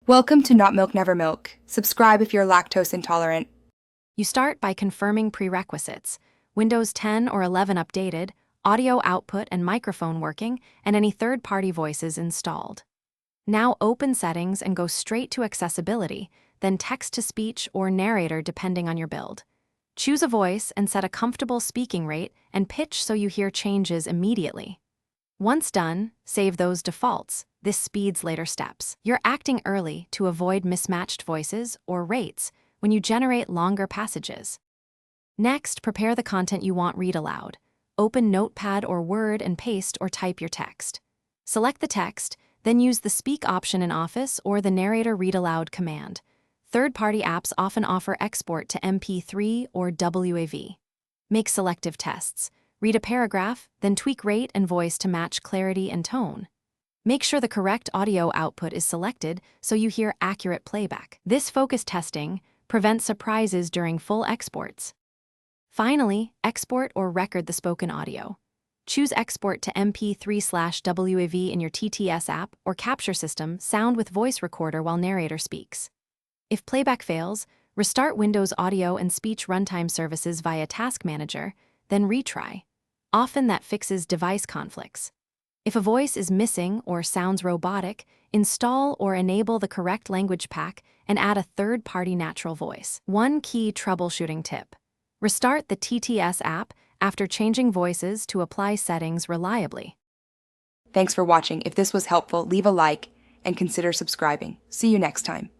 Welcome to Not Milk Never Milk. Subscribe if you're lactose intolerant. You start by confirming prerequisites: Windows 10 or 11 updated, audio output and microphone working, and any third-party voices installed. Now open Settings and go straight to Accessibility, then Text-to-Speech or Narrator depending on your build. Choose a voice and set a comfortable speaking rate and pitch so you hear changes immediately. Once done, save those defaults. This speeds later steps. You're acting early to avoid mismatched voices or rates when you generate longer passages. Next, prepare the content you want read aloud. Open Notepad or Word and paste or type your text. Select the text, then use the Speak option in Office or the Narrator Read Aloud command. Third-party apps often offer export to MP3 or WAV. Make selective tests. Read a paragraph, then tweak rate and voice to match clarity and tone. Make sure the correct audio output is selected so you hear accurate playback. This focus testing prevents surprises during full exports. Finally, export or record the spoken audio. Choose Export to MP3/WAV in your TTS app or capture system, sound with voice recorder while narrator speaks. If playback fails, restart Windows Audio and Speech Runtime Services via Task Manager, then retry. Often that fixes device conflicts. If a voice is missing or sounds robotic, install or enable the correct language pack and add a third-party natural voice. One key troubleshooting tip: restart the TTS app after changing voices to apply settings reliably. Thanks for watching. If this was helpful, leave a like and consider subscribing. See you next time.